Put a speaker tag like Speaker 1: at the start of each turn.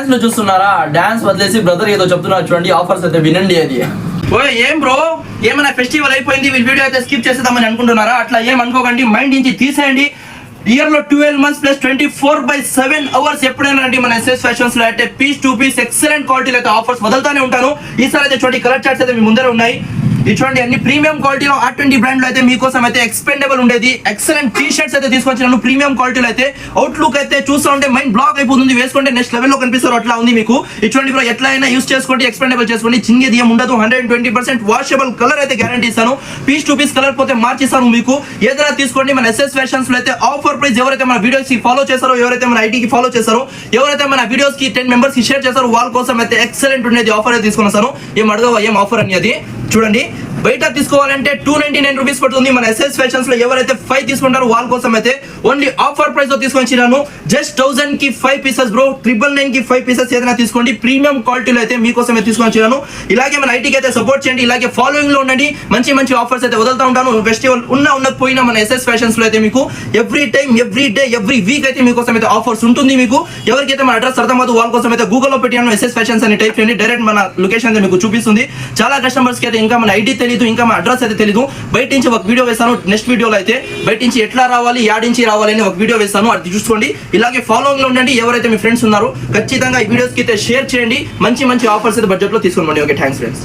Speaker 1: Dance ను చూస్తున్నారా? Dance వదిలేసి బ్రదర్ ఏదో చెప్తున్నారు చూడండి, ఆఫర్స్ అయితే వినండి. అది ఏం బ్రో, ఏమైనా ఫెస్టివల్ అయిపోయింది వీడియో అయితే స్కిప్ చేసేద్దామని అనుకుంటున్నారా? అట్లా ఏం అనుకోకండి, మైండ్ నుంచి తీసేయండి. ఇయర్ లో 12 months ప్లస్ 24/7 hours ఎప్పుడైనా రండి మన ఎస్ఎస్ ఫ్యాషన్స్ లో అయితే పీస్ టు పీస్ ఎక్సలెంట్ క్వాలిటీలో అయితే ఆఫర్స్ వదులుతానే ఉంటాను. ఈసారి అయితే చూడండి కలర్ చార్ట్స్ అయితే మీ ముందర ఉన్నాయి. ఇది చూడండి అన్ని ప్రీమియం క్వాలిటీలో R20 బ్రాండ్ లో అయితే మీకోసం అయితే ఎక్స్పెండబుల్ ఉండేది ఎక్సలెంట్ టీ షర్ట్స్ అయితే తీసుకొచ్చాను ప్రీమియం క్వాలిటీలో అయితే. అవుట్లుక్ అయితే చూస్తూ ఉంటే మైండ్ బ్లాక్ అయిపోతుంది, వేసుకుంటే నెక్స్ట్ లెవెల్ లో కనిపిస్తారు, అట్లా ఉంది మీకు. ఇది చూడండి బ్రో, ఎట్లా అయినా యూస్ చేసుకోండి, ఎక్స్పెండబుల్ చేసుకోండి, చింగేది ఏం ఉండదు. 120% వాషబుల్ కలర్ అయితే గ్యారంటీ ఇస్తాను. పీస్ టు పీస్ కలర్ పోతే మార్చిస్తాను మీకు. ఏదైనా తీసుకోండి మన ఎస్ఎస్ ఫ్యాషన్స్ లో అయితే ఆఫర్ ప్రైస్. ఎవరైతే మన వీడియోస్ కి ఫాలో చేస్తారో, ఎవరైతే మన ఐటీకి ఫాలో చేస్తారో, ఎవరైతే మన వీడియోస్ కి 10 members కి షేర్ చేస్తారో వాళ్ళ కోసం అయితే ఎక్సలెంట్ ఉండేది ఆఫర్ అయితే తీసుకొని వస్తాను. ఏం అడగవా ఏం ఆఫర్ అని? అది చూడండి, బయట తీసుకోవాలంటే 299 రూపీస్ పడుతుంది. మన ఎస్ఎస్ ఫ్యాషన్స్ లో ఎవరైతే 5 తీసుకుంటారో వాళ్ళ కోసం అయితే ఓన్లీ ఆఫర్ ప్రైస్ తో తీసుకొచ్చినాను. జస్ట్ 1000 కి 5 పీసెస్ బ్రో, 999 కి 5 పీసెస్ ఏదైనా తీసుకోండి. ప్రీమియం క్వాలిటీలో అయితే మీకోసమే తీసుకొచ్చినాను. ఇలాగే మన ఐటీకి అయితే సపోర్ట్ చేయండి, ఇలాగే ఫాలోయింగ్ లో ఉండండి. మంచి మంచి ఆఫర్స్ అయితే వదులుతూ ఉంటాను. ఫెస్టివల్ ఉండకపోయినా మన ఎస్ఎస్ ఫ్యాషన్స్ లో అయితే మీకు every time, every day, every week అయితే మీకోసం అయితే ఆఫర్స్ ఉంటుంది. మీకు ఎవరికైతే మన అడ్రస్ అర్థమవుతుంది వాళ్ళ కోసం అయితే గూగుల్లో పెట్టాను ఎస్ఎస్ ఫ్యాషన్స్ అని టైప్ చేయండి, డైరెక్ట్ మన లొకేషన్ అయితే మీకు చూపిస్తుంది. చాలా కస్టమర్స్ కి అయితే ఇంకా మన ఐటీ తెలియదు, ఇంకా మన అడ్రస్ అయితే తెలియదు. బయట నుంచి ఒక వీడియో వేస్తాను, నెక్స్ట్ వీడియోలో అయితే బయట నుంచి ఎట్లా రావాలి, యాడ్ నుంచి రావాలి అని ఒక వీడియో వేస్తాను, అది చూసుకోండి. ఇలాగే ఫాలోయింగ్ లో ఉండండి. ఎవరైతే మీ ఫ్రెండ్స్ ఉన్నారో ఖచ్చితంగా ఈ వీడియోస్ కి అయితే షేర్ చేయండి. మంచి మంచి ఆఫర్స్ అయితే బడ్జెట్ లో తీసుకోండి. Okay, thanks friends.